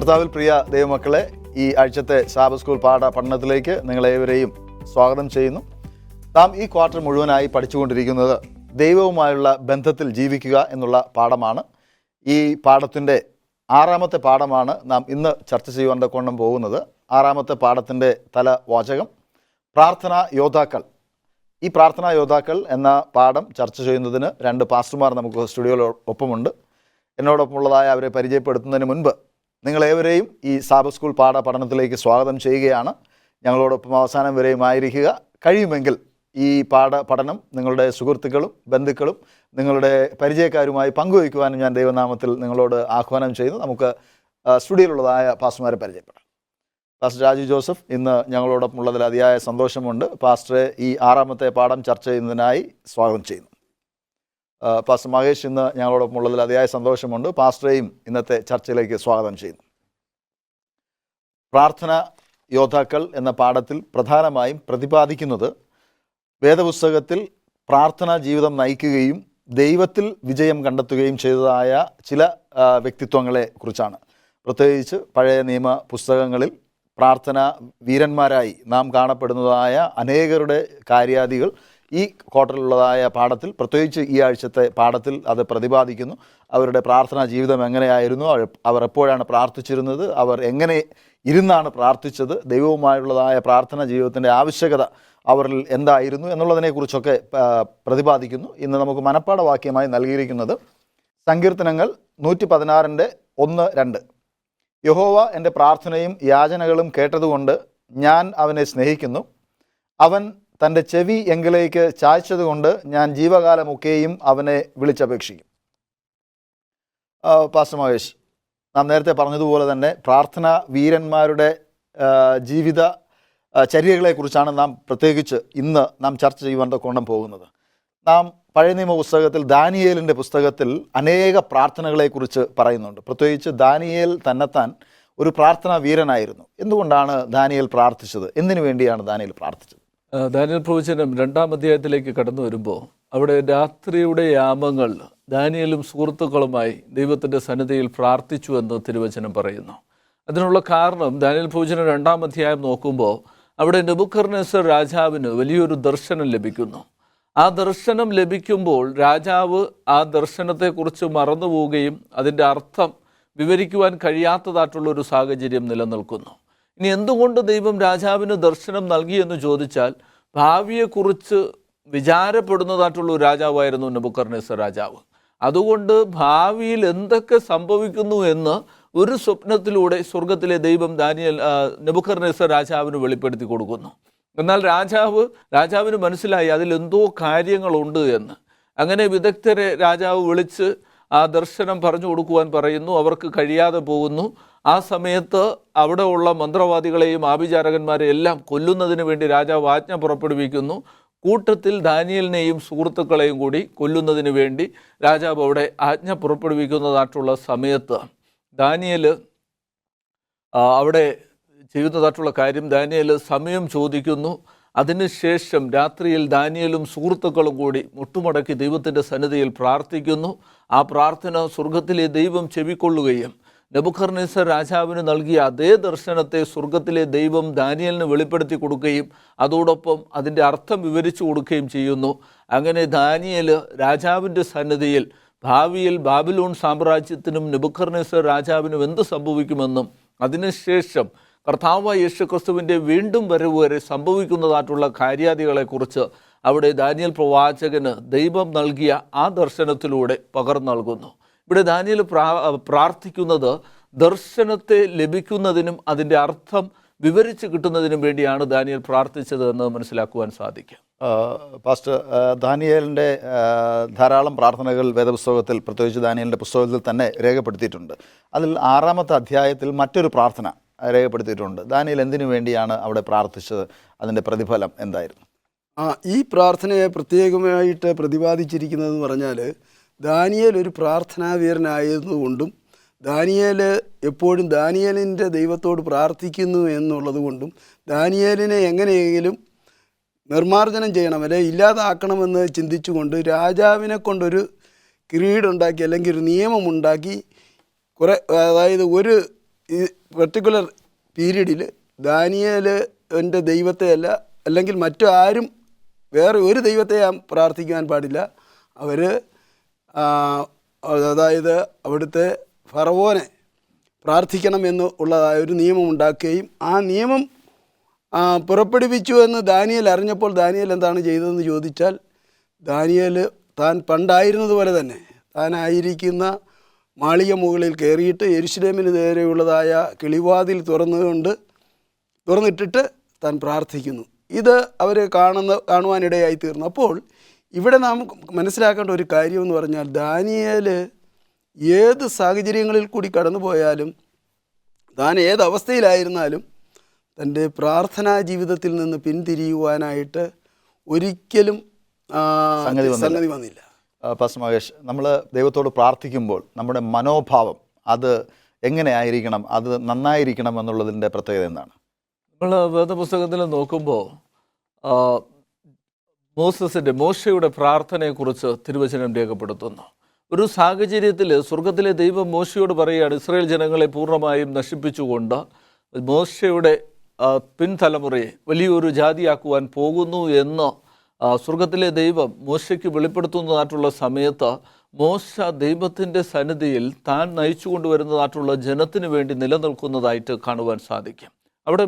കർത്താവിൽ പ്രിയ ദൈവമക്കളെ, ഈ ആഴ്ചത്തെ സാബത്ത് സ്കൂൾ പാഠ പഠനത്തിലേക്ക് നിങ്ങളേവരെയും സ്വാഗതം ചെയ്യുന്നു. നാം ഈ ക്വാർട്ടർ മുഴുവനായി പഠിച്ചുകൊണ്ടിരിക്കുന്നത് ദൈവവുമായുള്ള ബന്ധത്തിൽ ജീവിക്കുക എന്നുള്ള പാഠമാണ്. ഈ പാഠത്തിൻ്റെ 6ാമത്തെ പാഠമാണ് നാം ഇന്ന് ചർച്ച ചെയ്യുവാൻ കൊണ്ടും പോകുന്നത്. 6ാമത്തെ പാഠത്തിൻ്റെ തലവാചകം പ്രാർത്ഥനാ യോദ്ധാക്കൾ. ഈ പ്രാർത്ഥനാ യോദ്ധാക്കൾ എന്ന പാഠം ചർച്ച ചെയ്യുന്നതിന് 2 പാസ്റ്റർമാർ നമുക്ക് സ്റ്റുഡിയോയിൽ ഒപ്പമുണ്ട്. എന്നോടൊപ്പമുള്ളതായ അവരെ പരിചയപ്പെടുത്തുന്നതിന് മുൻപ് നിങ്ങളേവരെയും ഈ സാബത്ത് സ്കൂൾ പാഠ പഠനത്തിലേക്ക് സ്വാഗതം ചെയ്യുകയാണ്. ഞങ്ങളോടൊപ്പം അവസാനം വരെയും ആയിരിക്കുക. കഴിയുമെങ്കിൽ ഈ പഠനം നിങ്ങളുടെ സുഹൃത്തുക്കളും ബന്ധുക്കളും നിങ്ങളുടെ പരിചയക്കാരുമായി പങ്കുവയ്ക്കുവാനും ഞാൻ ദൈവനാമത്തിൽ നിങ്ങളോട് ആഹ്വാനം ചെയ്യുന്നു. നമുക്ക് സ്റ്റുഡിയോയിലുള്ളതായ പാസ്റ്റർമാരെ പരിചയപ്പെടാം. പാസ്റ്റർ രാജു ജോസഫ് ഇന്ന് ഞങ്ങളോടൊപ്പം ഉള്ളതിൽ അതിയായ സന്തോഷമുണ്ട്. പാസ്റ്ററെ ഈ 6ാമത്തെ പാഠം ചർച്ച ചെയ്യുന്നതിനായി സ്വാഗതം ചെയ്യുന്നു. പാസ്റ്റർ മഹേഷ് ഇന്ന് ഞങ്ങളോടൊപ്പം ഉള്ളതിൽ അതിയായ സന്തോഷമുണ്ട്. പാസ്റ്ററേയും ഇന്നത്തെ ചർച്ചയിലേക്ക് സ്വാഗതം ചെയ്യുന്നു. പ്രാർത്ഥന യോദ്ധാക്കൾ എന്ന പാഠത്തിൽ പ്രധാനമായും പ്രതിപാദിക്കുന്നത് വേദപുസ്തകത്തിൽ പ്രാർത്ഥനാ ജീവിതം നയിക്കുകയും ദൈവത്തിൽ വിജയം കണ്ടെത്തുകയും ചെയ്തതായ ചില വ്യക്തിത്വങ്ങളെ കുറിച്ചാണ്. പ്രത്യേകിച്ച് പഴയ നിയമ പുസ്തകങ്ങളിൽ പ്രാർത്ഥന വീരന്മാരായി നാം കാണപ്പെടുന്നതായ അനേകരുടെ കാര്യാദികൾ ഈ ക്വാർട്ടറിലുള്ളതായ പാഠത്തിൽ, പ്രത്യേകിച്ച് ഈ ആഴ്ചത്തെ പാഠത്തിൽ അത് പ്രതിപാദിക്കുന്നു. അവരുടെ പ്രാർത്ഥനാ ജീവിതം എങ്ങനെയായിരുന്നു, അവർ എപ്പോഴാണ് പ്രാർത്ഥിച്ചിരുന്നത്, അവർ എങ്ങനെ ഇരുന്നാണ് പ്രാർത്ഥിച്ചത്, ദൈവവുമായുള്ളതായ പ്രാർത്ഥനാ ജീവിതത്തിൻ്റെ ആവശ്യകത അവരിൽ എന്തായിരുന്നു എന്നുള്ളതിനെക്കുറിച്ചൊക്കെ പ്രതിപാദിക്കുന്നു. ഇന്ന് നമുക്ക് മനപ്പാഠവാക്യമായി നൽകിയിരിക്കുന്നത് സങ്കീർത്തനങ്ങൾ 116-ന്റെ 1-2. യഹോവ എൻ്റെ പ്രാർത്ഥനയും യാചനകളും കേട്ടതുകൊണ്ട് ഞാൻ അവനെ സ്നേഹിക്കുന്നു. അവൻ തൻ്റെ ചെവി എങ്കിലേക്ക് ചായ്ച്ചതുകൊണ്ട് ഞാൻ ജീവകാലമൊക്കെയും അവനെ വിളിച്ചപേക്ഷിക്കും. പാസ്റ്റർ മഹേഷ്, നാം നേരത്തെ പറഞ്ഞതുപോലെ തന്നെ പ്രാർത്ഥനാ വീരന്മാരുടെ ജീവിത ചര്യകളെക്കുറിച്ചാണ് നാം പ്രത്യേകിച്ച് ഇന്ന് നാം ചർച്ച ചെയ്യുവാൻ കൊണ്ടും പോകുന്നത്. നാം പഴയ നിയമ പുസ്തകത്തിൽ ദാനിയേലിൻ്റെ പുസ്തകത്തിൽ അനേക പ്രാർത്ഥനകളെക്കുറിച്ച് പറയുന്നുണ്ട്. പ്രത്യേകിച്ച് ദാനിയേൽ തന്നെത്താൻ ഒരു പ്രാർത്ഥനാ വീരനായിരുന്നു. എന്തുകൊണ്ടാണ് ദാനിയേൽ പ്രാർത്ഥിച്ചത്? എന്തിനു വേണ്ടിയാണ് ദാനിയേൽ പ്രാർത്ഥിച്ചത്? ദാനിയേൽ പ്രവചനം 2-ാം അധ്യായത്തിലേക്ക് കടന്നു വരുമ്പോൾ അവിടെ രാത്രിയുടെ യാമങ്ങൾ ദാനിയേലും സുഹൃത്തുക്കളുമായി ദൈവത്തിൻ്റെ സന്നിധിയിൽ പ്രാർത്ഥിച്ചു എന്ന് തിരുവചനം പറയുന്നു. അതിനുള്ള കാരണം ദാനിയേൽ പ്രവചനം 2-ാം അധ്യായം നോക്കുമ്പോൾ അവിടെ നെബൂഖദ്നേസർ രാജാവിന് വലിയൊരു ദർശനം ലഭിക്കുന്നു. ആ ദർശനം ലഭിക്കുമ്പോൾ രാജാവ് ആ ദർശനത്തെക്കുറിച്ച് മറന്നുപോവുകയും അതിൻ്റെ അർത്ഥം വിവരിക്കുവാൻ കഴിയാത്തതായിട്ടുള്ളൊരു സാഹചര്യം നിലനിൽക്കുന്നു. ഇനി എന്തുകൊണ്ട് ദൈവം രാജാവിന് ദർശനം നൽകിയെന്ന് ചോദിച്ചാൽ, ഭാവിയെക്കുറിച്ച് വിചാരപ്പെടുന്നതായിട്ടുള്ള ഒരു രാജാവായിരുന്നു നെബൂഖദ്നേസർ രാജാവ്. അതുകൊണ്ട് ഭാവിയിൽ എന്തൊക്കെ സംഭവിക്കുന്നു എന്ന് ഒരു സ്വപ്നത്തിലൂടെ സ്വർഗത്തിലെ ദൈവം നെബൂഖദ്നേസർ രാജാവിന് വെളിപ്പെടുത്തി കൊടുക്കുന്നു. എന്നാൽ രാജാവിന് മനസ്സിലായി അതിലെന്തോ കാര്യങ്ങളുണ്ട് എന്ന്. അങ്ങനെ വിദഗ്ധരെ രാജാവ് വിളിച്ച് ആ ദർശനം പറഞ്ഞു കൊടുക്കുവാൻ പറയുന്നു. അവർക്ക് കഴിയാതെ പോകുന്നു. ആ സമയത്ത് അവിടെ ഉള്ള മന്ത്രവാദികളെയും ആഭിചാരകന്മാരെയും എല്ലാം കൊല്ലുന്നതിന് വേണ്ടി രാജാവ് ആജ്ഞ പുറപ്പെടുവിക്കുന്നു. കൂട്ടത്തിൽ ദാനിയേലിനെയും സുഹൃത്തുക്കളെയും കൂടി കൊല്ലുന്നതിന് വേണ്ടി രാജാവ് അവിടെ ആജ്ഞ പുറപ്പെടുവിക്കുന്നതായിട്ടുള്ള സമയത്ത് ദാനിയേൽ അവിടെ ചെയ്യുന്നതായിട്ടുള്ള കാര്യം, ദാനിയേൽ സമയം ചോദിക്കുന്നു. അതിനുശേഷം രാത്രിയിൽ ദാനിയേലും സുഹൃത്തുക്കളും കൂടി മുട്ടുമടക്കി ദൈവത്തിൻ്റെ സന്നിധിയിൽ പ്രാർത്ഥിക്കുന്നു. ആ പ്രാർത്ഥന സ്വർഗത്തിലെ ദൈവം ചെവിക്കൊള്ളുകയും നെബൂഖദ്നേസർ രാജാവിന് നൽകിയ അതേ ദർശനത്തെ സ്വർഗത്തിലെ ദൈവം ദാനിയേലിന് വെളിപ്പെടുത്തി കൊടുക്കുകയും അതോടൊപ്പം അതിൻ്റെ അർത്ഥം വിവരിച്ചു കൊടുക്കുകയും ചെയ്യുന്നു. അങ്ങനെ ദാനിയേൽ രാജാവിൻ്റെ സന്നിധിയിൽ ഭാവിയിൽ ബാബിലോൺ സാമ്രാജ്യത്തിനും നെബൂഖദ്നേസർ രാജാവിനും എന്ത് സംഭവിക്കുമെന്നും അതിനുശേഷം കർത്താവായ യേശുക്രിസ്തുവിൻ്റെ വീണ്ടും വരവ് വരെ സംഭവിക്കുന്നതായിട്ടുള്ള കാര്യാദികളെക്കുറിച്ച് അവിടെ ദാനിയേൽ പ്രവാചകന് ദൈവം നൽകിയ ആ ദർശനത്തിലൂടെ പകർന്നു നൽകുന്നു. ഇവിടെ ദാനിയേൽ പ്രാർത്ഥിക്കുന്നത് ദർശനത്തെ ലഭിക്കുന്നതിനും അതിൻ്റെ അർത്ഥം വിവരിച്ച് കിട്ടുന്നതിനും വേണ്ടിയാണ് ദാനിയേൽ പ്രാർത്ഥിച്ചത് എന്ന് മനസ്സിലാക്കുവാൻ സാധിക്കും. പാസ്റ്റർ, ദാനിയേലിൻ്റെ ധാരാളം പ്രാർത്ഥനകൾ വേദപുസ്തകത്തിൽ, പ്രത്യേകിച്ച് ദാനിയേലിൻ്റെ പുസ്തകത്തിൽ തന്നെ രേഖപ്പെടുത്തിയിട്ടുണ്ട്. അതിൽ 6ാമത്തെ അധ്യായത്തിൽ മറ്റൊരു പ്രാർത്ഥന രേഖപ്പെടുത്തിയിട്ടുണ്ട്. ദാനിയേൽ എന്തിനു വേണ്ടിയാണ് അവിടെ പ്രാർത്ഥിച്ചത്? അതിൻ്റെ പ്രതിഫലം എന്തായിരുന്നു? ഈ പ്രാർത്ഥനയെ പ്രത്യേകമായിട്ട് പ്രതിപാദിച്ചിരിക്കുന്നതെന്ന് പറഞ്ഞാൽ, ദാനിയേൽ ഒരു പ്രാർത്ഥനാവീരനായതുകൊണ്ടും ദാനിയേൽ എപ്പോഴും ദാനിയേലിൻ്റെ ദൈവത്തോട് പ്രാർത്ഥിക്കുന്നു എന്നുള്ളത് കൊണ്ടും ദാനിയേലിനെ എങ്ങനെയെങ്കിലും നിർമ്മാർജ്ജനം ചെയ്യണം, അല്ലെ ഇല്ലാതാക്കണമെന്ന് ചിന്തിച്ചുകൊണ്ട് രാജാവിനെ കൊണ്ടൊരു കിരീടമുണ്ടാക്കി അല്ലെങ്കിൽ ഒരു നിയമമുണ്ടാക്കി അതായത് ഒരു ഈ പെർട്ടിക്കുലർ പീരീഡിൽ ദാനിയേലിൻ്റെ ദൈവത്തെയല്ല, അല്ലെങ്കിൽ മറ്റു ആരും വേറെ ഒരു ദൈവത്തെ പ്രാർത്ഥിക്കുവാൻ പാടില്ല. അവർ അതായത് അവിടുത്തെ ഫറവോനെ പ്രാർത്ഥിക്കണം എന്ന് ഉള്ളതായ ഒരു നിയമം ഉണ്ടാക്കുകയും ആ നിയമം പുറപ്പെടുവിച്ചു എന്ന് ദാനിയേൽ അറിഞ്ഞപ്പോൾ ദാനിയേൽ എന്താണ് ചെയ്തതെന്ന് ചോദിച്ചാൽ, ദാനിയേൽ താൻ പണ്ടായിരുന്നതുപോലെ തന്നെ താനായിരിക്കുന്ന മാളിക മുകളിൽ കയറിയിട്ട് യെരുശലേമിന് നേരെയുള്ളതായ കിളിവാതിൽ തുറന്നിട്ടിട്ട് താൻ പ്രാർത്ഥിക്കുന്നു. ഇത് അവർ കാണുവാനിടയായി തീർന്നു. അപ്പോൾ ഇവിടെ നാം മനസ്സിലാക്കേണ്ട ഒരു കാര്യമെന്ന് പറഞ്ഞാൽ, ദാനിയേൽ ഏത് സാഹചര്യങ്ങളിൽ കൂടി കടന്നു പോയാലും, താൻ ഏത് അവസ്ഥയിലായിരുന്നാലും തൻ്റെ പ്രാർത്ഥനാ ജീവിതത്തിൽ നിന്ന് പിന്തിരിയുവാനായിട്ട് ഒരിക്കലും സംഗതി വന്നില്ല. പാസ്റ്റർ മഹേഷ്, നമ്മൾ ദൈവത്തോട് പ്രാർത്ഥിക്കുമ്പോൾ നമ്മുടെ മനോഭാവം അത് എങ്ങനെയായിരിക്കണം, അത് നന്നായിരിക്കണം എന്നുള്ളതിൻ്റെ പ്രത്യേകത എന്താണ്? നമ്മൾ വേദപുസ്തകത്തിൽ നോക്കുമ്പോൾ മോശയുടെ പ്രാർത്ഥനയെക്കുറിച്ച് തിരുവചനം രേഖപ്പെടുത്തുന്നു. ഒരു സാഹചര്യത്തിൽ സ്വർഗത്തിലെ ദൈവം മോശയോട് പറയുകയാണ്, ഇസ്രായേൽ ജനങ്ങളെ പൂർണ്ണമായും നശിപ്പിച്ചുകൊണ്ട് മോശയുടെ പിൻതലമുറയെ വലിയൊരു ജാതിയാക്കുവാൻ പോകുന്നു എന്ന് സ്വർഗത്തിലെ ദൈവം മോശയ്ക്ക് വെളിപ്പെടുത്തുന്നതായിട്ടുള്ള സമയത്ത് മോശ ദൈവത്തിൻ്റെ സന്നിധിയിൽ താൻ നയിച്ചു കൊണ്ടുവരുന്നതായിട്ടുള്ള ജനത്തിന് വേണ്ടി നിലനിൽക്കുന്നതായിട്ട് കാണുവാൻ സാധിക്കും. അവിടെ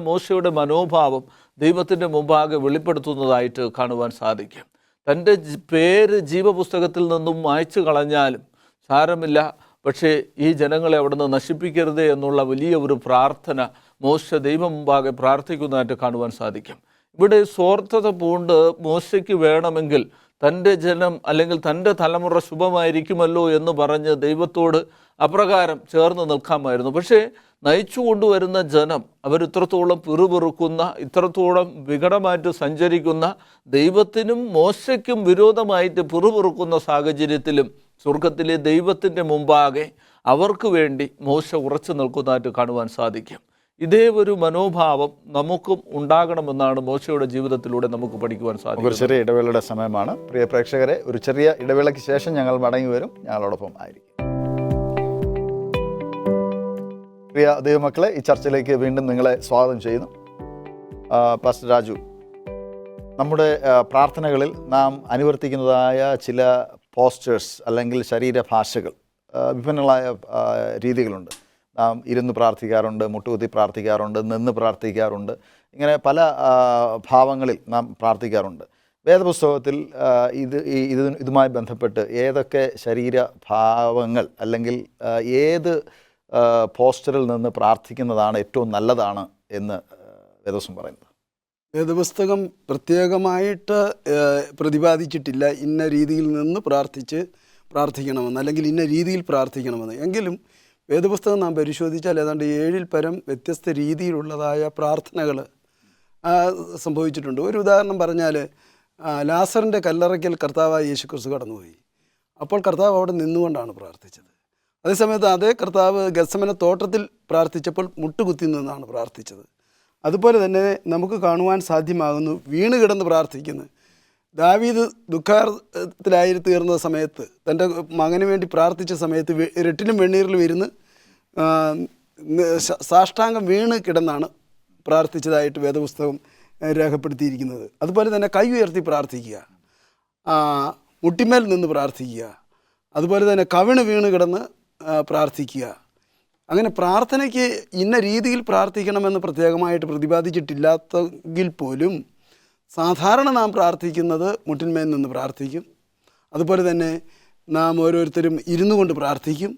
മോശയുടെ മനോഭാവം ദൈവത്തിൻ്റെ മുമ്പാകെ വെളിപ്പെടുത്തുന്നതായിട്ട് കാണുവാൻ സാധിക്കും. തൻ്റെ പേര് ജീവപുസ്തകത്തിൽ നിന്നും മായ്ച്ചു കളഞ്ഞാലും സാരമില്ല, പക്ഷേ ഈ ജനങ്ങളെ അവിടെ നിന്ന് നശിപ്പിക്കരുതേ എന്നുള്ള വലിയ ഒരു പ്രാർത്ഥന മോശ ദൈവം മുമ്പാകെ പ്രാർത്ഥിക്കുന്നതായിട്ട് കാണുവാൻ സാധിക്കും. ഇവിടെ സ്വാർത്ഥത പൂണ്ട് മോശയ്ക്ക് വേണമെങ്കിൽ തൻ്റെ ജനം അല്ലെങ്കിൽ തൻ്റെ തലമുറ ശുഭമായിരിക്കുമല്ലോ എന്ന് പറഞ്ഞ് ദൈവത്തോട് അപ്രകാരം ചേർന്ന് നിൽക്കാമായിരുന്നു. പക്ഷേ നയിച്ചു കൊണ്ടുവരുന്ന ജനം അവരിത്രത്തോളം പിറുപിറുക്കുന്ന, ഇത്രത്തോളം വികടമായിട്ട് സഞ്ചരിക്കുന്ന, ദൈവത്തിനും മോശയ്ക്കും വിരോധമായിട്ട് പിറുപിറുക്കുന്ന സാഹചര്യത്തിലും സ്വർഗത്തിലെ ദൈവത്തിൻ്റെ മുമ്പാകെ അവർക്ക് വേണ്ടി മോശ ഉറച്ചു നിൽക്കുന്നതായിട്ട് കാണുവാൻ സാധിക്കും. ഇതേ ഒരു മനോഭാവം നമുക്കും ഉണ്ടാകണമെന്നാണ് മോശയുടെ ജീവിതത്തിലൂടെ നമുക്ക് പഠിക്കുവാൻ സാധിക്കും. ഒരു ചെറിയ ഇടവേളയുടെ സമയമാണ്. പ്രിയ പ്രേക്ഷകരെ, ഒരു ചെറിയ ഇടവേളയ്ക്ക് ശേഷം ഞങ്ങൾ മടങ്ങി വരും. ഞങ്ങളോടൊപ്പം ആയിരിക്കും. പ്രിയ ദൈവമക്കളെ, ഈ ചർച്ചയിലേക്ക് വീണ്ടും നിങ്ങളെ സ്വാഗതം ചെയ്യുന്നു. പാസ്റ്റർ രാജു, നമ്മുടെ പ്രാർത്ഥനകളിൽ നാം അനുവർത്തിക്കുന്നതായ ചില പോസ്റ്റേഴ്സ് അല്ലെങ്കിൽ ശരീരഭാഷകൾ, വിഭിന്നങ്ങളായ രീതികളുണ്ട്. നാം ഇരുന്ന് പ്രാർത്ഥിക്കാറുണ്ട്, മുട്ടുകുത്തി പ്രാർത്ഥിക്കാറുണ്ട്, നിന്ന് പ്രാർത്ഥിക്കാറുണ്ട്. ഇങ്ങനെ പല ഭാവങ്ങളിൽ നാം പ്രാർത്ഥിക്കാറുണ്ട്. വേദപുസ്തകത്തിൽ ഇതുമായി ബന്ധപ്പെട്ട് ഏതൊക്കെ ശരീരഭാവങ്ങൾ അല്ലെങ്കിൽ ഏത് പോസ്റ്ററിൽ നിന്ന് പ്രാർത്ഥിക്കുന്നതാണ് ഏറ്റവും നല്ലതാണ് എന്ന് വേദപുസ്തകം പറയുന്നത്? വേദപുസ്തകം പ്രത്യേകമായിട്ട് പ്രതിപാദിച്ചിട്ടില്ല ഇന്ന രീതിയിൽ നിന്ന് പ്രാർത്ഥിക്കണമെന്ന് അല്ലെങ്കിൽ ഇന്ന രീതിയിൽ പ്രാർത്ഥിക്കണമെന്ന്. എങ്കിലും വേദപുസ്തകം നാം പരിശോധിച്ചാൽ ഏതാണ്ട് 7-ൽ പരം വ്യത്യസ്ത രീതിയിലുള്ളതായ പ്രാർത്ഥനകൾ സംഭവിച്ചിട്ടുണ്ട്. ഒരു ഉദാഹരണം പറഞ്ഞാൽ, ലാസറിൻ്റെ കല്ലറയ്ക്കൽ കർത്താവായ യേശുക്രിസ്തു കടന്നുപോയി. അപ്പോൾ കർത്താവ് അവിടെ നിന്നുകൊണ്ടാണ് പ്രാർത്ഥിച്ചത്. അതേസമയത്ത് അതേ കർത്താവ് ഗത്സമന തോട്ടത്തിൽ പ്രാർത്ഥിച്ചപ്പോൾ മുട്ടുകുത്തി നിന്നാണ് പ്രാർത്ഥിച്ചത്. അതുപോലെ തന്നെ നമുക്ക് കാണുവാൻ സാധ്യമാകുന്നു വീണ് കിടന്ന് പ്രാർത്ഥിക്കുന്നത്. ദാവീദ് ദുഃഖത്തിലായി തീർന്ന സമയത്ത് തൻ്റെ മകന് വേണ്ടി പ്രാർത്ഥിച്ച സമയത്ത് രട്ടിലും വെണ്ണീറിലും ഇരുന്ന് സാഷ്ടാംഗം വീണ് കിടന്നാണ് പ്രാർത്ഥിച്ചതായിട്ട് വേദപുസ്തകം രേഖപ്പെടുത്തിയിരിക്കുന്നത്. അതുപോലെ തന്നെ കൈ ഉയർത്തി പ്രാർത്ഥിക്കുക, മുട്ടിമേൽ നിന്ന് പ്രാർത്ഥിക്കുക, അതുപോലെ തന്നെ കവിണ് വീണ് കിടന്ന് പ്രാർത്ഥിക്കുക. അങ്ങനെ പ്രാർത്ഥനയ്ക്ക് ഇന്ന രീതിയിൽ പ്രാർത്ഥിക്കണമെന്ന് പ്രത്യേകമായിട്ട് പ്രതിപാദിച്ചിട്ടില്ലാത്തെങ്കിൽ പോലും സാധാരണ നാം പ്രാർത്ഥിക്കുന്നത് മുട്ടിന്മേൽ നിന്ന് പ്രാർത്ഥിക്കും. അതുപോലെ തന്നെ നാം ഓരോരുത്തരും ഇരുന്നു കൊണ്ട് പ്രാർത്ഥിക്കും,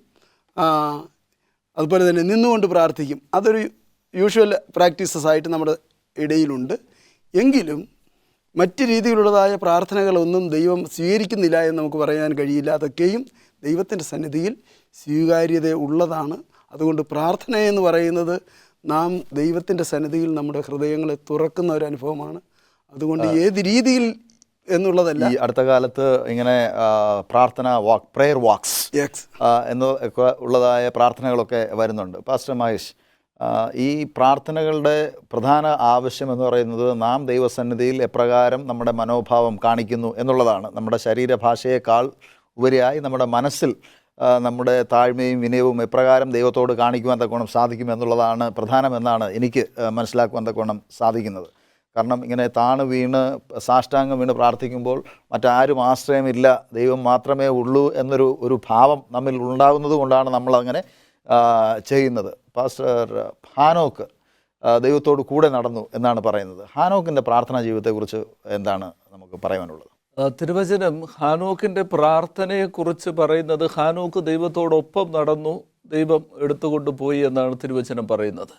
അതുപോലെ തന്നെ നിന്നുകൊണ്ട് പ്രാർത്ഥിക്കും. അതൊരു യൂഷ്വൽ പ്രാക്ടീസസ് ആയിട്ട് നമ്മുടെ ഇടയിലുണ്ട്. എങ്കിലും മറ്റ് രീതിയിലുള്ളതായ പ്രാർത്ഥനകളൊന്നും ദൈവം സ്വീകരിക്കുന്നില്ല എന്ന് നമുക്ക് പറയാൻ കഴിയില്ല. അതൊക്കെയും ദൈവത്തിൻ്റെ സന്നിധിയിൽ സ്വീകാര്യത ഉള്ളതാണ്. അതുകൊണ്ട് പ്രാർത്ഥന എന്ന് പറയുന്നത് നാം ദൈവത്തിൻ്റെ സന്നിധിയിൽ നമ്മുടെ ഹൃദയങ്ങളെ തുറക്കുന്ന ഒരു അനുഭവമാണ്. അതുകൊണ്ട് ഏത് രീതിയിൽ എന്നുള്ളതല്ല. ഈ അടുത്ത കാലത്ത് ഇങ്ങനെ പ്രാർത്ഥന പ്രെയർ വാക്സ് എന്നൊക്കെ ഉള്ളതായ പ്രാർത്ഥനകളൊക്കെ വരുന്നുണ്ട്. പാസ്റ്റർ മഹേഷ്, ഈ പ്രാർത്ഥനകളുടെ പ്രധാന ആവശ്യം എന്ന് പറയുന്നത് നാം ദൈവസന്നിധിയിൽ എപ്രകാരം നമ്മുടെ മനോഭാവം കാണിക്കുന്നു എന്നുള്ളതാണ്. നമ്മുടെ ശരീരഭാഷയേക്കാൾ ഉപരിയായി നമ്മുടെ മനസ്സിൽ നമ്മുടെ താഴ്മയും വിനയവും എപ്രകാരം ദൈവത്തോട് കാണിക്കുവാൻ തക്കോണം സാധിക്കുമെന്നുള്ളതാണ് പ്രധാനമെന്നാണ് എനിക്ക് മനസ്സിലാക്കുവാൻ തക്കോണം സാധിക്കുന്നത്. കാരണം ഇങ്ങനെ താണു വീണ് സാഷ്ടാംഗം വീണ് പ്രാർത്ഥിക്കുമ്പോൾ മറ്റാരും ആശ്രയമില്ല, ദൈവം മാത്രമേ ഉള്ളൂ എന്നൊരു ഭാവം നമ്മിൽ ഉണ്ടാകുന്നത് കൊണ്ടാണ് നമ്മളങ്ങനെ ചെയ്യുന്നത്. പാസ്റ്റർ ഹാനോക്ക് ദൈവത്തോട് കൂടെ നടന്നു എന്നാണ് പറയുന്നത്. ഹാനോക്കിൻ്റെ പ്രാർത്ഥനാ ജീവിതത്തെക്കുറിച്ച് എന്താണ് നമുക്ക് പറയാനുള്ളത്? തിരുവചനം ഹാനോക്കിൻ്റെ പ്രാർത്ഥനയെക്കുറിച്ച് പറയുന്നത് ഹാനോക്ക് ദൈവത്തോടൊപ്പം നടന്നു, ദൈവം എടുത്തുകൊണ്ട് പോയി എന്നാണ് തിരുവചനം പറയുന്നത്.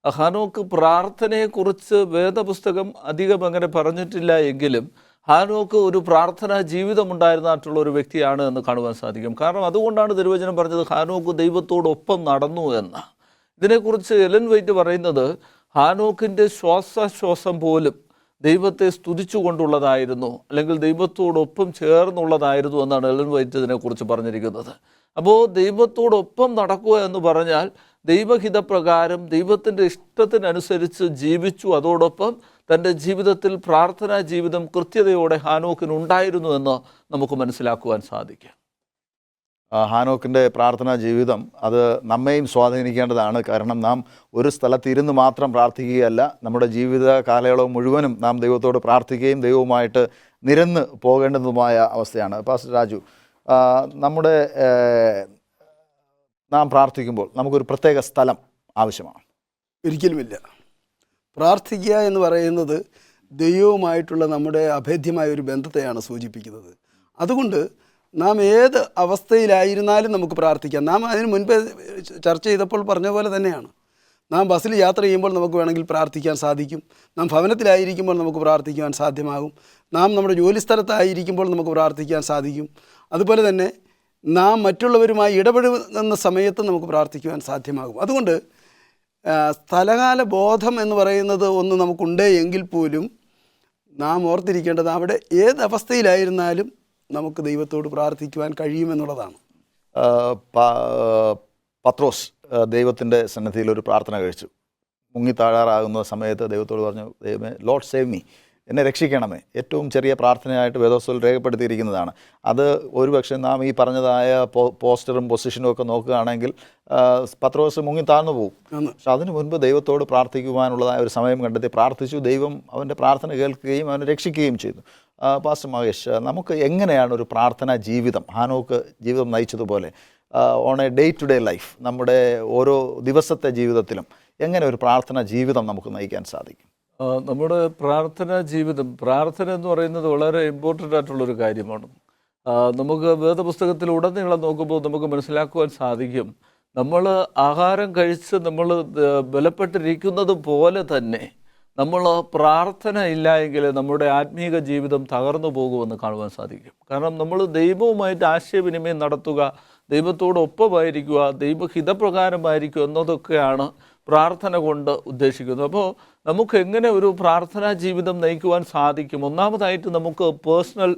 ഹാനോക്ക് പ്രാർത്ഥനയെക്കുറിച്ച് വേദപുസ്തകം അധികം അങ്ങനെ പറഞ്ഞിട്ടില്ല എങ്കിലും ഹാനോക്ക് ഒരു പ്രാർത്ഥനാ ജീവിതമുണ്ടായിരുന്നിട്ടുള്ള ഒരു വ്യക്തിയാണ് എന്ന് കാണുവാൻ സാധിക്കും. കാരണം അതുകൊണ്ടാണ് തിരുവചനം പറഞ്ഞത് ഹാനോക്ക് ദൈവത്തോടൊപ്പം നടന്നു എന്ന്. ഇതിനെക്കുറിച്ച് എലൻ വൈറ്റ് പറയുന്നത് ഹാനോക്കിൻ്റെ ശ്വാസശ്വാസം പോലും ദൈവത്തെ സ്തുതിച്ചുകൊണ്ടുള്ളതായിരുന്നു, അല്ലെങ്കിൽ ദൈവത്തോടൊപ്പം ചേർന്നുള്ളതായിരുന്നു എന്നാണ് എലൻ വൈറ്റ് ഇതിനെക്കുറിച്ച് പറഞ്ഞിരിക്കുന്നത്. അപ്പോൾ ദൈവത്തോടൊപ്പം നടക്കുക എന്ന് പറഞ്ഞാൽ ദൈവഹിതപ്രകാരം ദൈവത്തിൻ്റെ ഇഷ്ടത്തിനനുസരിച്ച് ജീവിച്ചു, അതോടൊപ്പം തൻ്റെ ജീവിതത്തിൽ പ്രാർത്ഥനാ ജീവിതം കൃത്യതയോടെ ഹാനോക്കിനുണ്ടായിരുന്നു എന്ന് നമുക്ക് മനസ്സിലാക്കുവാൻ സാധിക്കും. ഹാനോക്കിൻ്റെ പ്രാർത്ഥനാ ജീവിതം അത് നമ്മെയും സ്വാധീനിക്കേണ്ടതാണ്. കാരണം നാം ഒരു സ്ഥലത്തിരുന്ന് മാത്രം പ്രാർത്ഥിക്കുകയല്ല, നമ്മുടെ ജീവിത കാലയളവ് മുഴുവനും നാം ദൈവത്തോട് പ്രാർത്ഥിക്കുകയും ദൈവവുമായിട്ട് നിരന്ന് പോകേണ്ടതുമായ അവസ്ഥയാണ്. പാസ്റ്റർ രാജു, നമ്മുടെ നാം പ്രാർത്ഥിക്കുമ്പോൾ നമുക്കൊരു പ്രത്യേക സ്ഥലം ആവശ്യമാണ്? ഒരിക്കലുമില്ല. പ്രാർത്ഥിക്കുക എന്ന് പറയുന്നത് ദൈവവുമായിട്ടുള്ള നമ്മുടെ അഭേദ്യമായ ഒരു ബന്ധത്തെയാണ് സൂചിപ്പിക്കുന്നത്. അതുകൊണ്ട് നാം ഏത് അവസ്ഥയിലായിരുന്നാലും നമുക്ക് പ്രാർത്ഥിക്കാം. നാം അതിന് മുൻപേ ചർച്ച ചെയ്തപ്പോൾ പറഞ്ഞ പോലെ തന്നെയാണ്. നാം ബസ്സിൽ യാത്ര ചെയ്യുമ്പോൾ നമുക്ക് വേണമെങ്കിൽ പ്രാർത്ഥിക്കാൻ സാധിക്കും. നാം ഭവനത്തിലായിരിക്കുമ്പോൾ നമുക്ക് പ്രാർത്ഥിക്കുവാൻ സാധ്യമാകും. നാം നമ്മുടെ ജോലിസ്ഥലത്തായിരിക്കുമ്പോൾ നമുക്ക് പ്രാർത്ഥിക്കാൻ സാധിക്കും. അതുപോലെ തന്നെ നാം മറ്റുള്ളവരുമായി ഇടപെടുന്ന സമയത്ത് നമുക്ക് പ്രാർത്ഥിക്കുവാൻ സാധ്യമാകും. അതുകൊണ്ട് സ്ഥലകാല ബോധം എന്ന് പറയുന്നത് ഒന്ന് നമുക്കുണ്ട് എങ്കിൽ പോലും നാം ഓർത്തിരിക്കേണ്ടത് അവിടെ ഏത് അവസ്ഥയിലായിരുന്നാലും നമുക്ക് ദൈവത്തോട് പ്രാർത്ഥിക്കുവാൻ കഴിയുമെന്നുള്ളതാണ്. പത്രോസ് ദൈവത്തിൻ്റെ സന്നിധിയിൽ ഒരു പ്രാർത്ഥന കഴിച്ചു. മുങ്ങിത്താഴാറാകുന്ന സമയത്ത് ദൈവത്തോട് പറഞ്ഞു, ദൈവമേ, ലോർഡ് സേവ് മീ, എന്നെ രക്ഷിക്കണമേ. ഏറ്റവും ചെറിയ പ്രാർത്ഥനയായിട്ട് വേദോസ്തവത്തിൽ രേഖപ്പെടുത്തിയിരിക്കുന്നതാണ്. അത് ഒരുപക്ഷെ നാം ഈ പറഞ്ഞതായ പോസ്റ്ററും പൊസിഷനും ഒക്കെ നോക്കുകയാണെങ്കിൽ പത്രോസ് മുങ്ങിത്താഴ്ന്നു പോകും. പക്ഷെ അതിനു മുൻപ് ദൈവത്തോട് പ്രാർത്ഥിക്കുവാനുള്ളതായ ഒരു സമയം കണ്ടെത്തി പ്രാർത്ഥിച്ചു. ദൈവം അവൻ്റെ പ്രാർത്ഥന കേൾക്കുകയും അവനെ രക്ഷിക്കുകയും ചെയ്തു. പാസ്റ്റർ മഹേഷ്, നമുക്ക് എങ്ങനെയാണ് ഒരു പ്രാർത്ഥനാ ജീവിതം ഹാനോക്ക് ജീവിതം നയിച്ചതുപോലെ on a day to day life, നമ്മുടെ ഓരോ ദിവസത്തെ ജീവിതത്തിലും എങ്ങനെ ഒരു പ്രാർത്ഥനാ ജീവിതം നമുക്ക് നയിക്കാൻ സാധിക്കും? നമ്മുടെ പ്രാർത്ഥനാ ജീവിതം, പ്രാർത്ഥന എന്ന് പറയുന്നത് വളരെ ഇമ്പോർട്ടൻ്റ് ആയിട്ടുള്ളൊരു കാര്യമാണ്. നമുക്ക് വേദപുസ്തകത്തിൽ ഉടനീളം നോക്കുമ്പോൾ നമുക്ക് മനസ്സിലാക്കുവാൻ സാധിക്കും, നമ്മൾ ആഹാരം കഴിച്ച് നമ്മൾ ബലപ്പെട്ടിരിക്കുന്നത് പോലെ തന്നെ നമ്മൾ പ്രാർത്ഥന ഇല്ല എങ്കിൽ നമ്മുടെ ആത്മീക ജീവിതം തകർന്നു പോകുമെന്ന് കാണുവാൻ സാധിക്കും. കാരണം നമ്മൾ ദൈവവുമായിട്ട് ആശയവിനിമയം നടത്തുക, ദൈവത്തോടൊപ്പമായിരിക്കുക, ദൈവഹിതപ്രകാരമായിരിക്കുക എന്നതൊക്കെയാണ് പ്രാർത്ഥന കൊണ്ട് ഉദ്ദേശിക്കുന്നത്. അപ്പോൾ നമുക്ക് എങ്ങനെ ഒരു പ്രാർത്ഥനാ ജീവിതം നയിക്കുവാൻ സാധിക്കും? ഒന്നാമതായിട്ട് നമുക്ക് പേഴ്സണൽ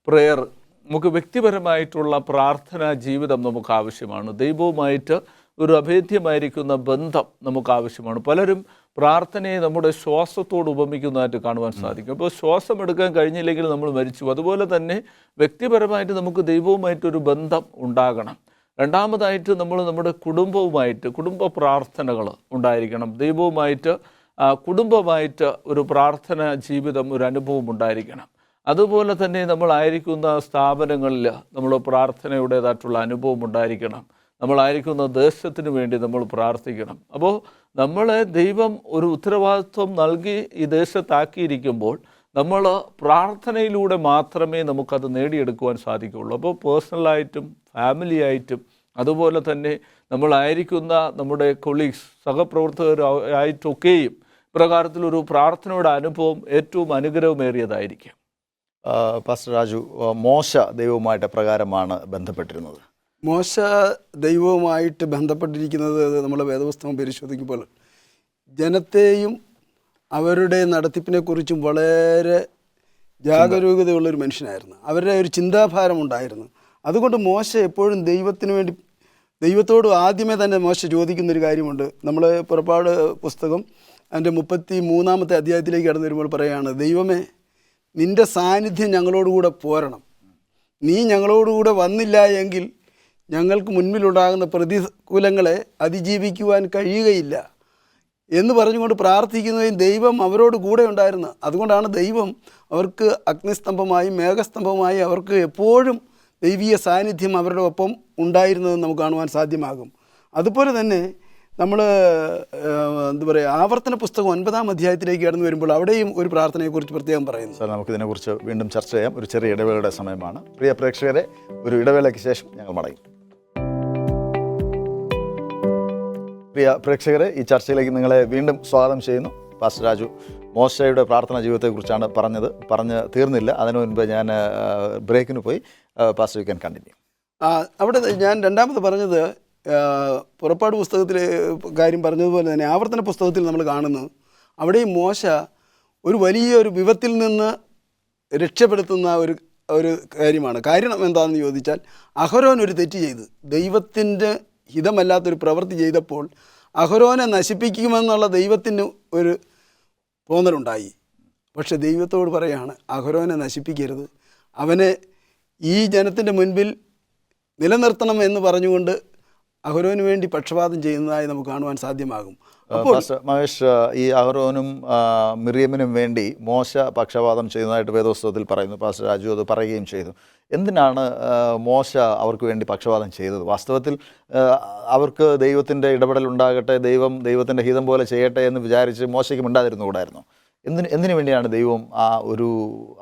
പ്രെയർ, നമുക്ക് വ്യക്തിപരമായിട്ടുള്ള പ്രാർത്ഥനാ ജീവിതം നമുക്ക് ആവശ്യമാണ്. ദൈവവുമായിട്ട് ഒരു അഭേദ്യമായിരിക്കുന്ന ബന്ധം നമുക്ക് ആവശ്യമാണ്. പലരും പ്രാർത്ഥനയെ നമ്മുടെ ശ്വാസത്തോട് ഉപമിക്കുന്നതായിട്ട് കാണുവാൻ സാധിക്കും. അപ്പോൾ ശ്വാസം എടുക്കാൻ കഴിഞ്ഞില്ലെങ്കിൽ നമ്മൾ മരിച്ചു. അതുപോലെ തന്നെ വ്യക്തിപരമായിട്ട് നമുക്ക് ദൈവവുമായിട്ടൊരു ബന്ധം ഉണ്ടാകണം. രണ്ടാമതായിട്ട് നമ്മൾ നമ്മുടെ കുടുംബവുമായിട്ട് കുടുംബ പ്രാർത്ഥനകൾ ഉണ്ടായിരിക്കണം. ദൈവവുമായിട്ട് കുടുംബമായിട്ട് ഒരു പ്രാർത്ഥന ജീവിതം, ഒരു അനുഭവം ഉണ്ടായിരിക്കണം. അതുപോലെ തന്നെ നമ്മളായിരിക്കുന്ന സ്ഥാപനങ്ങളിൽ നമ്മൾ പ്രാർത്ഥനയുടേതായിട്ടുള്ള അനുഭവം ഉണ്ടായിരിക്കണം. നമ്മളായിരിക്കുന്ന ദേശത്തിന് വേണ്ടി നമ്മൾ പ്രാർത്ഥിക്കണം. അപ്പോൾ നമ്മളെ ദൈവം ഒരു ഉത്തരവാദിത്വം നൽകി ഈ ദേശത്താക്കിയിരിക്കുമ്പോൾ നമ്മൾ പ്രാർത്ഥനയിലൂടെ മാത്രമേ നമുക്കത് നേടിയെടുക്കുവാൻ സാധിക്കുകയുള്ളൂ. അപ്പോൾ പേഴ്സണലായിട്ടും ഫാമിലിയായിട്ടും അതുപോലെ തന്നെ നമ്മളായിരിക്കുന്ന നമ്മുടെ കൊളീഗ്സ്, സഹപ്രവർത്തകരായിട്ടൊക്കെയും പ്രകാരത്തിലൊരു പ്രാർത്ഥനയുടെ അനുഭവം ഏറ്റവും അനുഗ്രഹമേറിയതായിരിക്കും. പാസ്റ്റർ രാജു, മോശ ദൈവവുമായിട്ട് എപ്രകാരമാണ് ബന്ധപ്പെട്ടിരുന്നത്? മോശ ദൈവവുമായിട്ട് ബന്ധപ്പെട്ടിരിക്കുന്നത് നമ്മളെ വേദപുസ്തകം പരിശോധിക്കുമ്പോൾ ജനത്തെയും അവരുടെ നടത്തിപ്പിനെക്കുറിച്ചും വളരെ ജാഗരൂകതയുള്ളൊരു മനുഷ്യനായിരുന്നു. അവരുടെ ഒരു ചിന്താഭാരം ഉണ്ടായിരുന്നു. അതുകൊണ്ട് മോശ എപ്പോഴും ദൈവത്തിന് വേണ്ടി, ദൈവത്തോട് ആദ്യമേ തന്നെ മോശ ചോദിക്കുന്നൊരു കാര്യമുണ്ട്. നമ്മൾ പുറപ്പാട് പുസ്തകം അതിൻ്റെ 33-ാമത്തെ അധ്യായത്തിലേക്ക് കടന്നു വരുമ്പോൾ പറയുകയാണ്, ദൈവമേ, നിൻ്റെ സാന്നിധ്യം ഞങ്ങളോടുകൂടെ പോരണം. നീ ഞങ്ങളോടുകൂടെ വന്നില്ല എങ്കിൽ ഞങ്ങൾക്ക് മുൻപിലുണ്ടാകുന്ന പ്രതികൂലങ്ങളെ അതിജീവിക്കുവാൻ കഴിയുകയില്ല എന്ന് പറഞ്ഞുകൊണ്ട് പ്രാർത്ഥിക്കുന്നതും ദൈവം അവരോട് കൂടെ ഉണ്ടായിരുന്നു. അതുകൊണ്ടാണ് ദൈവം അവർക്ക് അഗ്നിസ്തംഭമായും മേഘസ്തംഭമായും അവർക്ക് എപ്പോഴും ദൈവീയ സാന്നിധ്യം അവരുടെ ഒപ്പം ഉണ്ടായിരുന്നതെന്ന് നമുക്ക് കാണുവാൻ സാധ്യമാകും. അതുപോലെ തന്നെ നമ്മൾ എന്താ പറയുക, ആവർത്തന പുസ്തകം 9-ാം അധ്യായത്തിലേക്ക് കടന്നു വരുമ്പോൾ അവിടെയും ഒരു പ്രാർത്ഥനയെക്കുറിച്ച് പ്രത്യേകം പറയുന്നു. സാർ, നമുക്കിതിനെക്കുറിച്ച് വീണ്ടും ചർച്ച ചെയ്യാം. ഒരു ചെറിയ ഇടവേളയുടെ സമയമാണ്. പ്രിയ പ്രേക്ഷകരെ, ഒരു ഇടവേളയ്ക്ക് ശേഷം ഞങ്ങൾ മടങ്ങും. പ്രിയ പ്രേക്ഷകരെ, ഈ ചർച്ചയിലേക്ക് നിങ്ങളെ വീണ്ടും സ്വാഗതം ചെയ്യുന്നു. പാസ്റ്റർ രാജു മോശയുടെ പ്രാർത്ഥനാ ജീവിതത്തെക്കുറിച്ചാണ് പറഞ്ഞ് തീർന്നില്ല. അതിനു മുൻപ് ഞാൻ ബ്രേക്കിന് പോയി. Pastor, you can continue. അവിടെ ഞാൻ രണ്ടാമത് പറഞ്ഞത് പുറപ്പാട് പുസ്തകത്തിലെ കാര്യം പറഞ്ഞതുപോലെ തന്നെ ആവർത്തന പുസ്തകത്തിൽ നമ്മൾ കാണുന്നു. അവിടെയും മോശ ഒരു വലിയൊരു വിപത്തിൽ നിന്ന് രക്ഷപ്പെടുത്തുന്ന ഒരു കാര്യമാണ്. കാരണം എന്താണെന്ന് ചോദിച്ചാൽ, അഹരോൻ ഒരു തെറ്റ് ചെയ്ത് ദൈവത്തിൻ്റെ ഹിതമല്ലാത്തൊരു പ്രവൃത്തി ചെയ്തപ്പോൾ അഹരോനെ നശിപ്പിക്കുമെന്നുള്ള ദൈവത്തിന് ഒരു തോന്നലുണ്ടായി. പക്ഷെ ദൈവത്തോട് പറയാണ്, അഹരോനെ നശിപ്പിക്കരുത്, അവനെ ഈ ജനത്തിൻ്റെ മുൻപിൽ നിലനിർത്തണം എന്ന് പറഞ്ഞുകൊണ്ട് അഹരോന് വേണ്ടി പക്ഷപാതം ചെയ്യുന്നതായി നമുക്ക് കാണുവാൻ സാധ്യമാകും. അപ്പോൾ മഹേഷ്, ഈ അഹരോനും മിറിയമിനും വേണ്ടി മോശ പക്ഷപാതം ചെയ്യുന്നതായിട്ട് വേദപുസ്തകത്തിൽ പറയുന്നു. പാസ്റ്റർ രാജു അത് പറയുകയും ചെയ്തു. എന്തിനാണ് മോശ അവർക്ക് വേണ്ടി പക്ഷപാതം ചെയ്തത്? വാസ്തവത്തിൽ അവർക്ക് ദൈവത്തിൻ്റെ ഇടപെടൽ ഉണ്ടാകട്ടെ, ദൈവത്തിൻ്റെ ഹിതം പോലെ ചെയ്യട്ടെ എന്ന് വിചാരിച്ച് മോശയ്ക്ക് മിണ്ടാതിരുന്നുകൂടായിരുന്നു? എന്തിനു വേണ്ടിയാണ് ദൈവം ആ ഒരു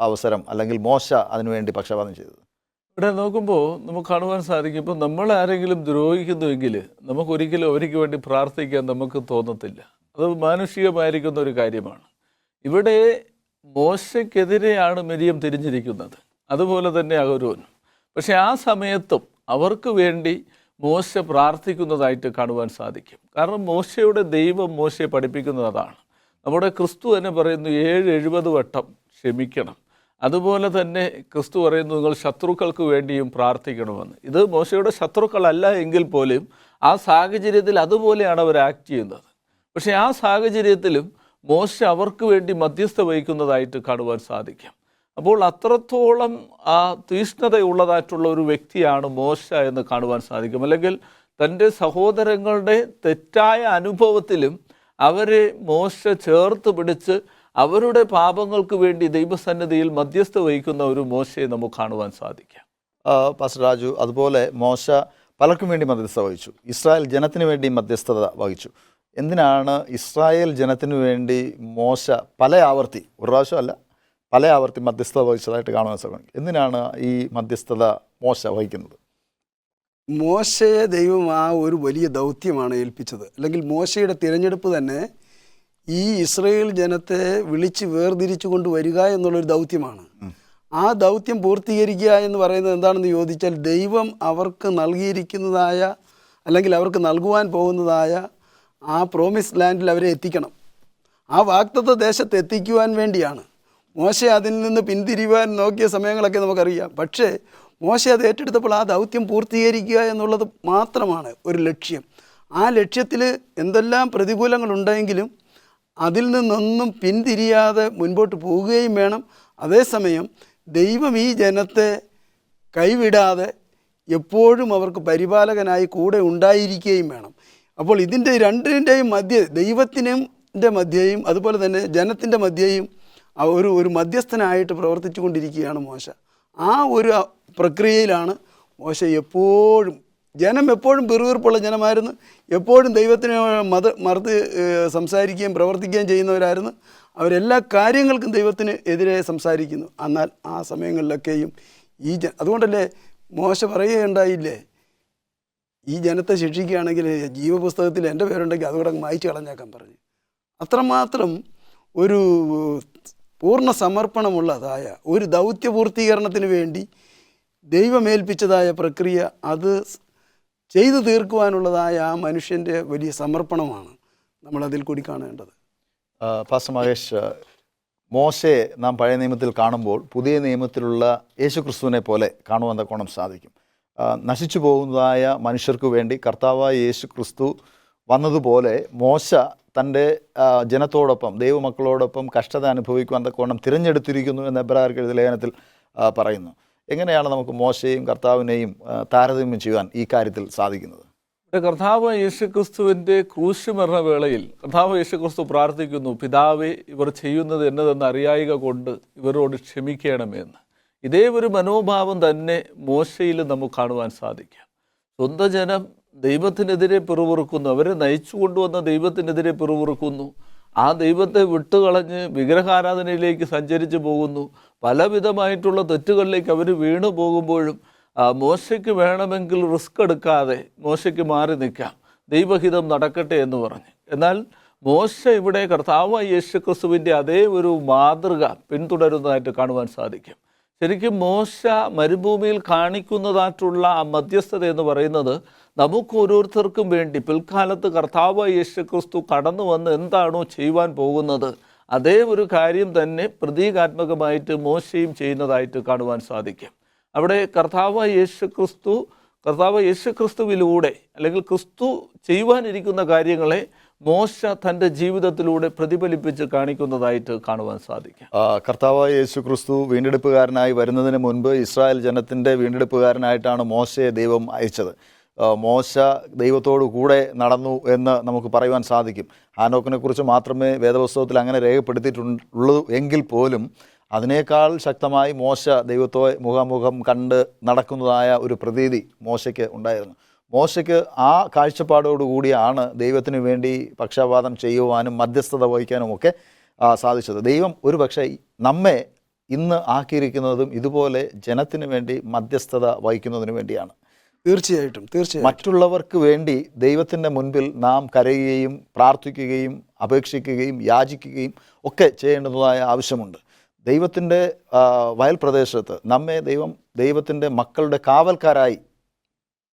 അവസരം, അല്ലെങ്കിൽ മോശ അതിനുവേണ്ടി പക്ഷപാതം ചെയ്തത്? ഇവിടെ നോക്കുമ്പോൾ നമുക്ക് കാണുവാൻ സാധിക്കും, ഇപ്പോൾ നമ്മൾ ആരെങ്കിലും ദ്രോഹിക്കുന്നുവെങ്കിൽ നമുക്കൊരിക്കലും അവർക്ക് വേണ്ടി പ്രാർത്ഥിക്കാൻ നമുക്ക് തോന്നത്തില്ല. അത് മാനുഷികമായിരിക്കുന്ന ഒരു കാര്യമാണ്. ഇവിടെ മോശയ്ക്കെതിരെയാണ് മിരിയം തിരിഞ്ഞിരിക്കുന്നത്, അതുപോലെ തന്നെ അഹരോനും. പക്ഷേ ആ സമയത്തും അവർക്ക് വേണ്ടി മോശ പ്രാർത്ഥിക്കുന്നതായിട്ട് കാണുവാൻ സാധിക്കും. കാരണം മോശയുടെ ദൈവം മോശയെ പഠിപ്പിക്കുന്നത് അതാണ്. നമ്മുടെ ക്രിസ്തു തന്നെ പറയുന്നു 70 വട്ടം ക്ഷമിക്കണം. അതുപോലെ തന്നെ ക്രിസ്തു പറയുന്നു, നിങ്ങൾ ശത്രുക്കൾക്ക് വേണ്ടിയും പ്രാർത്ഥിക്കണമെന്ന്. ഇത് മോശയുടെ ശത്രുക്കളല്ല എങ്കിൽ പോലും ആ സാഹചര്യത്തിൽ അതുപോലെയാണ് അവർ ആക്ട് ചെയ്യുന്നത്. പക്ഷേ ആ സാഹചര്യത്തിലും മോശ അവർക്ക് വേണ്ടി മധ്യസ്ഥ വഹിക്കുന്നതായിട്ട് കാണുവാൻ സാധിക്കും. അപ്പോൾ അത്രത്തോളം ആ തീഷ്ണതയുള്ളതായിട്ടുള്ള ഒരു വ്യക്തിയാണ് മോശ എന്ന് കാണുവാൻ സാധിക്കും. അല്ലെങ്കിൽ തൻ്റെ സഹോദരങ്ങളുടെ തെറ്റായ അനുഭവത്തിലും അവരെ മോശ ചേർത്ത് പിടിച്ച് അവരുടെ പാപങ്ങൾക്ക് വേണ്ടി ദൈവസന്നിധിയിൽ മധ്യസ്ഥ വഹിക്കുന്ന ഒരു മോശയെ നമുക്ക് കാണുവാൻ സാധിക്കാം. പാസ്റ്റർ രാജു, അതുപോലെ മോശ പലർക്കും വേണ്ടി മധ്യസ്ഥത വഹിച്ചു. ഇസ്രായേൽ ജനത്തിന് വേണ്ടി മധ്യസ്ഥത വഹിച്ചു. എന്തിനാണ് ഇസ്രായേൽ ജനത്തിനു വേണ്ടി മോശ പല ആവർത്തി, ഒരു പ്രാവശ്യമല്ല പല ആവർത്തി മധ്യസ്ഥത വഹിച്ചതായിട്ട് കാണുവാൻ സാധിക്കും? എന്തിനാണ് ഈ മധ്യസ്ഥത മോശ വഹിക്കുന്നത്? മോശയെ ദൈവം ആ ഒരു വലിയ ദൗത്യമാണ് ഏൽപ്പിച്ചത്. അല്ലെങ്കിൽ മോശയുടെ തിരഞ്ഞെടുപ്പ് തന്നെ ഈ ഇസ്രായേൽ ജനത്തെ വിളിച്ച് വേർതിരിച്ചു കൊണ്ടുവരിക എന്നുള്ളൊരു ദൗത്യമാണ്. ആ ദൗത്യം പൂർത്തീകരിക്കുക എന്ന് പറയുന്നത് എന്താണെന്ന് ചോദിച്ചാൽ, ദൈവം അവർക്ക് നൽകിയിരിക്കുന്നതായ അല്ലെങ്കിൽ അവർക്ക് നൽകുവാൻ പോകുന്നതായ ആ പ്രോമിസ് ലാൻഡിൽ അവരെ എത്തിക്കണം. ആ വാഗ്ദത്ത ദേശത്ത് എത്തിക്കുവാൻ വേണ്ടിയാണ്. മോശ അതിൽ നിന്ന് പിന്തിരിയുവാൻ നോക്കിയ സമയങ്ങളൊക്കെ നമുക്കറിയാം. പക്ഷേ മോശ അത് ഏറ്റെടുത്തപ്പോൾ ആ ദൗത്യം പൂർത്തീകരിക്കുക എന്നുള്ളത് മാത്രമാണ് ഒരു ലക്ഷ്യം. ആ ലക്ഷ്യത്തിൽ എന്തെല്ലാം പ്രതികൂലങ്ങളുണ്ടെങ്കിലും അതിൽ നിന്നൊന്നും പിന്തിരിയാതെ മുൻപോട്ട് പോവുകയും വേണം. അതേസമയം ദൈവം ഈ ജനത്തെ കൈവിടാതെ എപ്പോഴും അവർക്ക് പരിപാലകനായി കൂടെ ഉണ്ടായിരിക്കുകയും വേണം. അപ്പോൾ ഇതിൻ്റെ രണ്ടിൻ്റെയും ദൈവത്തിൻ്റെ മധ്യയും അതുപോലെ തന്നെ ജനത്തിൻ്റെ മധ്യയും ഒരു മധ്യസ്ഥനായിട്ട് പ്രവർത്തിച്ചു കൊണ്ടിരിക്കുകയാണ് മോശ. ആ ഒരു പ്രക്രിയയിലാണ് മോശ എപ്പോഴും, ജനം എപ്പോഴും പിറുപിറുപ്പുള്ള ജനമായിരുന്നു, എപ്പോഴും ദൈവത്തിനെ മറുത്ത് സംസാരിക്കുകയും പ്രവർത്തിക്കുകയും ചെയ്യുന്നവരായിരുന്നു. അവരെല്ലാ കാര്യങ്ങൾക്കും ദൈവത്തിന് എതിരെ സംസാരിക്കുന്നു. എന്നാൽ ആ സമയങ്ങളിലൊക്കെയും അതുകൊണ്ടല്ലേ മോശ പറയുകയുണ്ടായില്ലേ, ഈ ജനത്തെ ശിക്ഷിക്കുകയാണെങ്കിൽ ജീവപുസ്തകത്തിൽ എൻ്റെ പേരുണ്ടെങ്കിൽ അതുകൂടെ മായ്ച്ചു കളഞ്ഞേക്കാൻ പറഞ്ഞു. അത്രമാത്രം ഒരു പൂർണ്ണ സമർപ്പണമുള്ളതായ ഒരു ദൗത്യപൂർത്തീകരണത്തിന് വേണ്ടി ദൈവമേൽപ്പിച്ചതായ പ്രക്രിയ അത് ചെയ്തു തീർക്കുവാനുള്ളതായ ആ മനുഷ്യൻ്റെ വലിയ സമർപ്പണമാണ് നമ്മളതിൽ കൂടി കാണേണ്ടത്. പാസ്റ്റർ മഹേഷ്, മോശയെ നാം പഴയ നിയമത്തിൽ കാണുമ്പോൾ പുതിയ നിയമത്തിലുള്ള യേശു ക്രിസ്തുവിനെ പോലെ കാണുവാൻ തക്കോണം സാധിക്കും. നശിച്ചു പോകുന്നതായ മനുഷ്യർക്ക് വേണ്ടി കർത്താവായ യേശു ക്രിസ്തു വന്നതുപോലെ മോശ തൻ്റെ ജനത്തോടൊപ്പം ദൈവമക്കളോടൊപ്പം കഷ്ടത അനുഭവിക്കുവാൻ തക്കോണം തിരഞ്ഞെടുത്തിരിക്കുന്നു എന്ന് എബ്രായർക്ക് എഴുതിയ ലേഖനത്തിൽ പറയുന്നു. എങ്ങനെയാണ് നമുക്ക് മോശയെയും കർത്താവിനെയും താരതമ്യം ചെയ്യാൻ ഈ കാര്യത്തിൽ സാധിക്കുന്നത്? ഇവിടെ കർത്താവ് യേശുക്രിസ്തുവിൻ്റെ ക്രൂശ് മരണ വേളയിൽ കർത്താവ് യേശുക്രിസ്തു പ്രാർത്ഥിക്കുന്നു, പിതാവേ, ഇവർ ചെയ്യുന്നത് എന്നതെന്ന് അറിയായിക കൊണ്ട് ഇവരോട് ക്ഷമിക്കണമെന്ന്. ഇതേ ഒരു മനോഭാവം തന്നെ മോശയിൽ നമുക്ക് കാണുവാൻ സാധിക്കും. സ്വന്തം ജനം ദൈവത്തിനെതിരെ പിറുപിറുക്കുന്നു, അവരെ നയിച്ചു കൊണ്ടുവന്ന ദൈവത്തിനെതിരെ പിറുപിറുക്കുന്നു, ആ ദൈവത്തെ വിട്ടുകളഞ്ഞ് വിഗ്രഹാരാധനയിലേക്ക് സഞ്ചരിച്ചു പോകുന്നു, പലവിധമായിട്ടുള്ള തെറ്റുകളിലേക്ക് അവർ വീണു പോകുമ്പോഴും മോശയ്ക്ക് വേണമെങ്കിൽ റിസ്ക് എടുക്കാതെ മോശയ്ക്ക് മാറി നിൽക്കാം, ദൈവഹിതം നടക്കട്ടെ എന്ന് പറഞ്ഞ്. എന്നാൽ മോശ ഇവിടെ കർത്താവായ യേശുക്രിസ്തുവിൻ്റെ അതേ ഒരു മാതൃക പിന്തുടരുന്നതായിട്ട് കാണുവാൻ സാധിക്കും. ശരിക്കും മോശ മരുഭൂമിയിൽ കാണിക്കുന്നതായിട്ടുള്ള ആ മധ്യസ്ഥത എന്ന് പറയുന്നത് നമുക്ക് ഓരോരുത്തർക്കും വേണ്ടി പിൽക്കാലത്ത് കർത്താവായ യേശുക്രിസ്തു കടന്നു വന്ന് എന്താണോ ചെയ്യുവാൻ പോകുന്നത് അതേ ഒരു കാര്യം തന്നെ പ്രതീകാത്മകമായിട്ട് മോശയും ചെയ്യുന്നതായിട്ട് കാണുവാൻ സാധിക്കും. അവിടെ കർത്താവായ യേശുക്രിസ്തുവിലൂടെ അല്ലെങ്കിൽ ക്രിസ്തു ചെയ്യുവാനിരിക്കുന്ന കാര്യങ്ങളെ മോശ തൻ്റെ ജീവിതത്തിലൂടെ പ്രതിഫലിപ്പിച്ച് കാണിക്കുന്നതായിട്ട് കാണുവാൻ സാധിക്കും. കർത്താവായ യേശു ക്രിസ്തു വീണ്ടെടുപ്പുകാരനായി വരുന്നതിന് മുൻപ് ഇസ്രായേൽ ജനത്തിൻ്റെ വീണ്ടെടുപ്പുകാരനായിട്ടാണ് മോശയെ ദൈവം അയച്ചത്. മോശ ദൈവത്തോടു കൂടെ നടന്നു എന്ന് നമുക്ക് പറയുവാൻ സാധിക്കും. ഹാനോക്കിനെ കുറിച്ച് മാത്രമേ വേദപുസ്തകത്തിൽ അങ്ങനെ രേഖപ്പെടുത്തിയിട്ടുള്ളൂ എങ്കിൽ പോലും അതിനേക്കാൾ ശക്തമായി മോശ ദൈവത്തെ മുഖാമുഖം കണ്ട് നടക്കുന്നതായ ഒരു പ്രതീതി മോശയ്ക്ക് ഉണ്ടായിരുന്നു. മോശയ്ക്ക് ആ കാഴ്ചപ്പാടോടുകൂടിയാണ് ദൈവത്തിന് വേണ്ടി പക്ഷാപാതം ചെയ്യുവാനും മധ്യസ്ഥത വഹിക്കാനും ഒക്കെ സാധിച്ചത്. ദൈവം ഒരു പക്ഷേ നമ്മെ ഇന്ന് ആക്കിയിരിക്കുന്നതും ഇതുപോലെ ജനത്തിന് വേണ്ടി മധ്യസ്ഥത വഹിക്കുന്നതിന് വേണ്ടിയാണ്. തീർച്ചയായിട്ടും മറ്റുള്ളവർക്ക് വേണ്ടി ദൈവത്തിൻ്റെ മുൻപിൽ നാം കരയുകയും പ്രാർത്ഥിക്കുകയും അപേക്ഷിക്കുകയും യാചിക്കുകയും ഒക്കെ ചെയ്യേണ്ടതായ ആവശ്യമുണ്ട്. ദൈവത്തിൻ്റെ വയൽ പ്രദേശത്ത് നമ്മെ ദൈവത്തിൻ്റെ മക്കളുടെ കാവൽക്കാരായി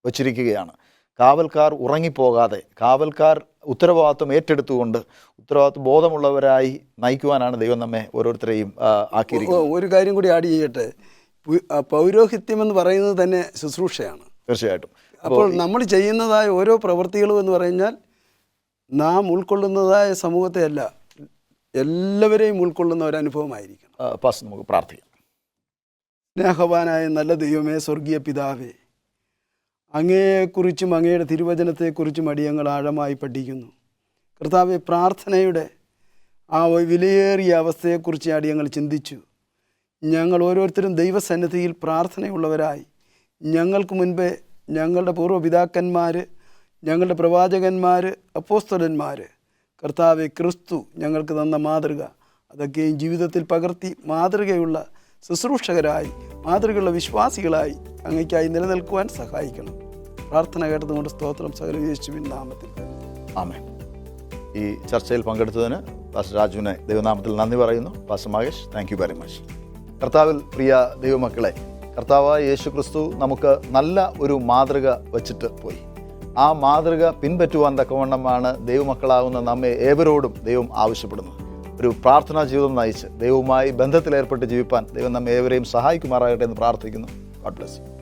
വച്ചിരിക്കുകയാണ്. കാവൽക്കാർ ഉറങ്ങിപ്പോകാതെ, കാവൽക്കാർ ഉത്തരവാദിത്വം ഏറ്റെടുത്തുകൊണ്ട് ഉത്തരവാദിത്വ ബോധമുള്ളവരായി നയിക്കുവാനാണ് ദൈവം നമ്മെ ഓരോരുത്തരെയും ആക്കിയിരിക്കുന്നത്. ഒരു കാര്യം കൂടി ആഡ് ചെയ്യട്ടെ, പൗരോഹിത്യം എന്ന് പറയുന്നത് തന്നെ ശുശ്രൂഷയാണ്. തീർച്ചയായിട്ടും. അപ്പോൾ നമ്മൾ ചെയ്യുന്നതായ ഓരോ പ്രവൃത്തികളും എന്ന് പറഞ്ഞാൽ നാം ഉൾക്കൊള്ളുന്നതായ സമൂഹത്തെ അല്ല, എല്ലാവരെയും ഉൾക്കൊള്ളുന്ന ഒരു അനുഭവമായിരിക്കണം. നമുക്ക് പ്രാർത്ഥിക്കാം. സ്നേഹവാനായ നല്ല ദൈവമേ, സ്വർഗീയ പിതാവേ, അങ്ങയെക്കുറിച്ചും അങ്ങയുടെ തിരുവചനത്തെക്കുറിച്ചും അടിയങ്ങൾ ആഴമായി പഠിക്കുന്നു. കർത്താവെ, പ്രാർത്ഥനയുടെ ആ വിലയേറിയ അവസ്ഥയെക്കുറിച്ച് അടിയങ്ങൾ ചിന്തിച്ചു. ഞങ്ങൾ ഓരോരുത്തരും ദൈവസന്നിധിയിൽ പ്രാർത്ഥനയുള്ളവരായി, ഞങ്ങൾക്ക് മുൻപേ ഞങ്ങളുടെ പൂർവ്വപിതാക്കന്മാർ, ഞങ്ങളുടെ പ്രവാചകന്മാർ, അപ്പോസ്തലന്മാർ, കർത്താവെ ക്രിസ്തു ഞങ്ങൾക്ക് തന്ന മാതൃക അതൊക്കെയും ജീവിതത്തിൽ പകർത്തി മാതൃകയുള്ള ശുശ്രൂഷകരായി, മാതൃകയുള്ള വിശ്വാസികളായി അങ്ങയ്ക്കായി നിലനിൽക്കുവാൻ സഹായിക്കണം. പ്രാർത്ഥന കേട്ടതുകൊണ്ട് സ്തോത്രം, സകല യേശുവിൻ നാമത്തിൽ ആമേൻ. ഈ ചർച്ചയിൽ പങ്കെടുത്തതിന് പാസ്റ്റർ രാജുവിനെ ദൈവനാമത്തിൽ നന്ദി പറയുന്നു. Pastor Mahesh, thank you very much. കർത്താവിൽ പ്രിയ ദൈവമക്കളെ, കർത്താവായ യേശു ക്രിസ്തു നമുക്ക് നല്ല ഒരു മാതൃക വച്ചിട്ട് പോയി. ആ മാതൃക പിൻപറ്റുവാൻ തക്കവണ്ണമാണ് ദൈവമക്കളാകുന്ന നമ്മെ ഏവരോടും ദൈവം ആവശ്യപ്പെടുന്നത്. ഒരു പ്രാർത്ഥനാ ജീവിതം നയിച്ച് ദൈവവുമായി ബന്ധത്തിലേർപ്പെട്ട് ജീവിപ്പാൻ ദൈവം നമ്മെ ഏവരെയും സഹായിക്കുമാറാകട്ടെ എന്ന് പ്രാർത്ഥിക്കുന്നു. God bless you.